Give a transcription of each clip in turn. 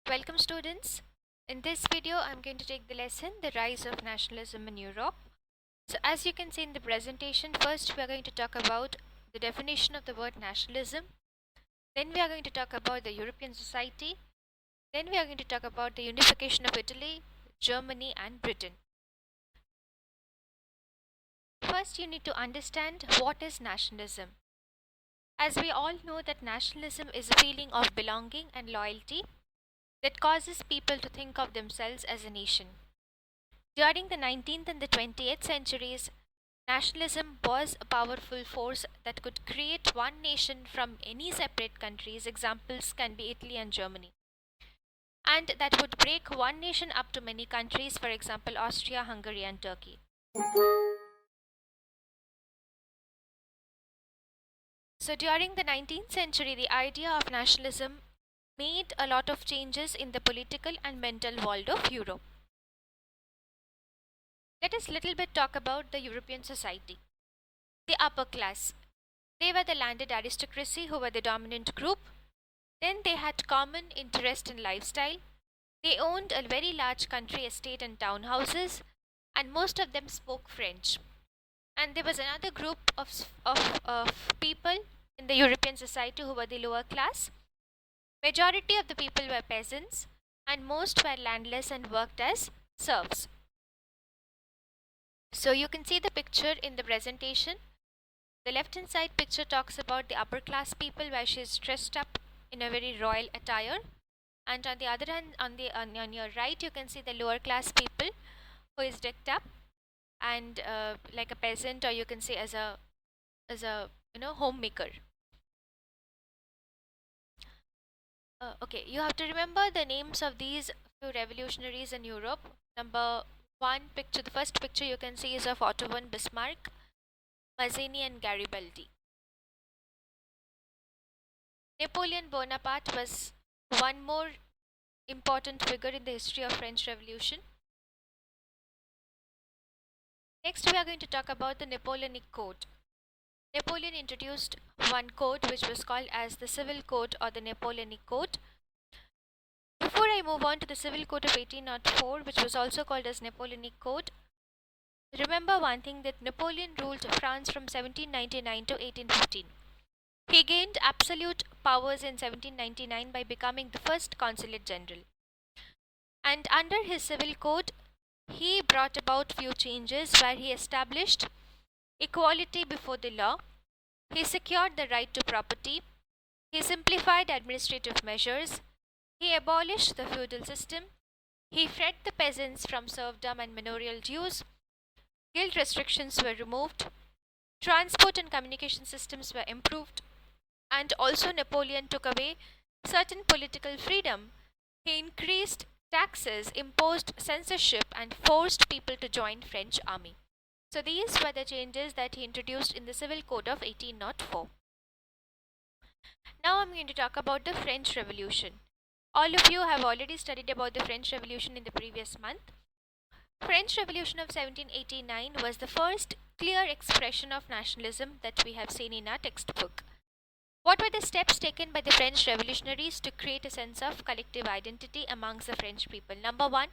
Welcome students. In this video I'm going to take the lesson The Rise of Nationalism in Europe. So as you can see in the presentation, first we are going to talk about the definition of the word nationalism. Then we are going to talk about the European society. Then we are going to talk about the unification of Italy, Germany and Britain. First you need to understand what is nationalism. As we all know that nationalism is a feeling of belonging and loyalty that causes people to think of themselves as a nation. During the 19th and the 20th centuries, nationalism was a powerful force that could create one nation from any separate countries. Examples can be Italy and Germany. And that would break one nation up to many countries, for example, Austria, Hungary, and Turkey. So during the 19th century, the idea of nationalism made a lot of changes in the political and mental world of Europe. Let us little bit talk about the European society. The upper class. They were the landed aristocracy who were the dominant group. Then they had common interest in lifestyle. They owned a very large country estate and townhouses, and most of them spoke French. And there was another group of people in the European society who were the lower class. Majority of the people were peasants, and most were landless and worked as serfs. So you can see the picture in the presentation. The left hand side picture talks about the upper class people where she is dressed up in a very royal attire, and on the other hand, on your right you can see the lower class people who is decked up and like a peasant, or you can say as a homemaker. Okay, you have to remember the names of these few revolutionaries in Europe. Number one picture, the first picture you can see is of Otto von Bismarck, Mazzini and Garibaldi. Napoleon Bonaparte was one more important figure in the history of French Revolution. Next we are going to talk about the Napoleonic Code. Napoleon introduced one code which was called as the Civil Code or the Napoleonic Code. Before I move on to the Civil Code of 1804, which was also called as Napoleonic Code, remember one thing, that Napoleon ruled France from 1799 to 1815. He gained absolute powers in 1799 by becoming the first consulate general. And under his civil code, he brought about few changes where he established equality before the law, he secured the right to property, he simplified administrative measures, he abolished the feudal system, he freed the peasants from serfdom and manorial dues, guild restrictions were removed, transport and communication systems were improved, and also Napoleon took away certain political freedom. He increased taxes, imposed censorship, and forced people to join French army. So these were the changes that he introduced in the Civil Code of 1804. Now I'm going to talk about the French Revolution. All of you have already studied about the French Revolution in the previous month. French Revolution of 1789 was the first clear expression of nationalism that we have seen in our textbook. What were the steps taken by the French revolutionaries to create a sense of collective identity amongst the French people? Number one,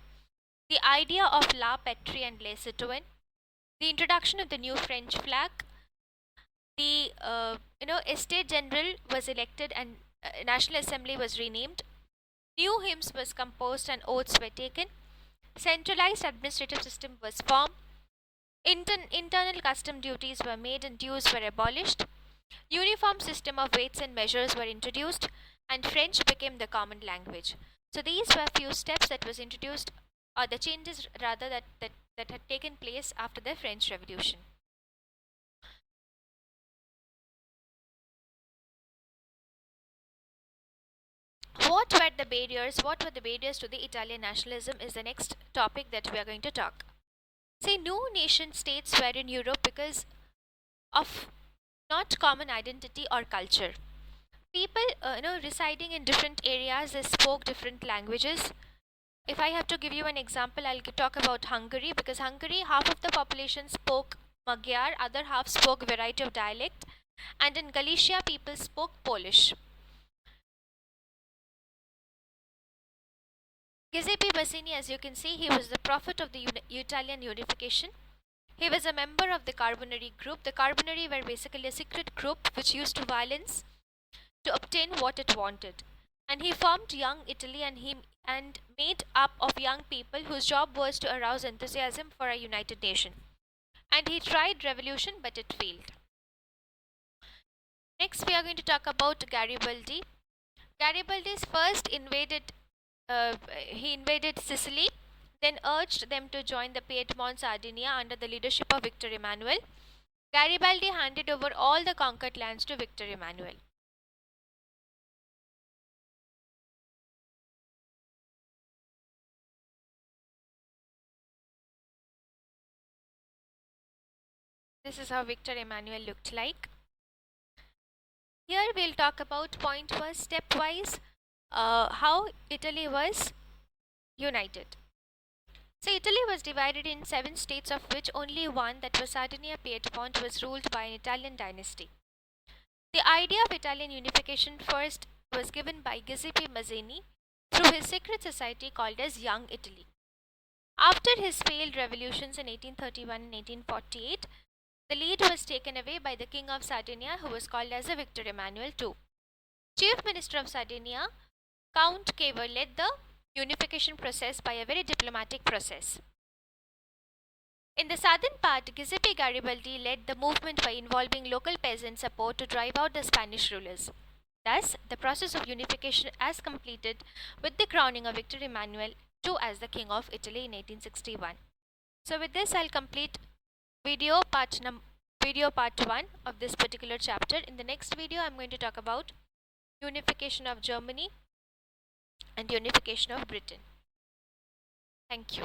the idea of la patrie and les citoyens, the introduction of the new French flag, the Estate General was elected and National Assembly was renamed, new hymns was composed and oaths were taken, centralized administrative system was formed, internal custom duties were made and dues were abolished, uniform system of weights and measures were introduced, and French became the common language. So these were few steps that was introduced, or the changes rather that had taken place after the French Revolution. What were the barriers? What were the barriers to the Italian nationalism is the next topic that we are going to talk. See, no nation states were in Europe because of not common identity or culture. People, residing in different areas, they spoke different languages. If I have to give you an example, I'll talk about Hungary, because Hungary, half of the population spoke Magyar, other half spoke variety of dialect, and in Galicia, people spoke Polish. Giuseppe Mazzini, as you can see, he was the prophet of the Italian unification. He was a member of the Carbonari group. The Carbonari were basically a secret group which used violence to obtain what it wanted. And he formed Young Italy and made up of young people whose job was to arouse enthusiasm for a united nation. And he tried revolution, but it failed. Next, we are going to talk about Garibaldi. Garibaldi's first he invaded Sicily, then urged them to join the Piedmont Sardinia under the leadership of Victor Emmanuel. Garibaldi handed over all the conquered lands to Victor Emmanuel. This is how Victor Emmanuel looked like. Here we'll talk about stepwise, how Italy was united. So Italy was divided in 7 states, of which only one, that was Sardinia Piedmont, was ruled by an Italian dynasty. The idea of Italian unification first was given by Giuseppe Mazzini through his secret society called as Young Italy. After his failed revolutions in 1831 and 1848, the lead was taken away by the King of Sardinia, who was called as Victor Emmanuel II. Chief Minister of Sardinia, Count Cavour, led the unification process by a very diplomatic process. In the southern part, Giuseppe Garibaldi led the movement by involving local peasant support to drive out the Spanish rulers. Thus, the process of unification as completed with the crowning of Victor Emmanuel II as the King of Italy in 1861. So with this, I'll complete video part 1 of this particular chapter. In the next video, I'm going to talk about unification of Germany and unification of Britain. Thank you.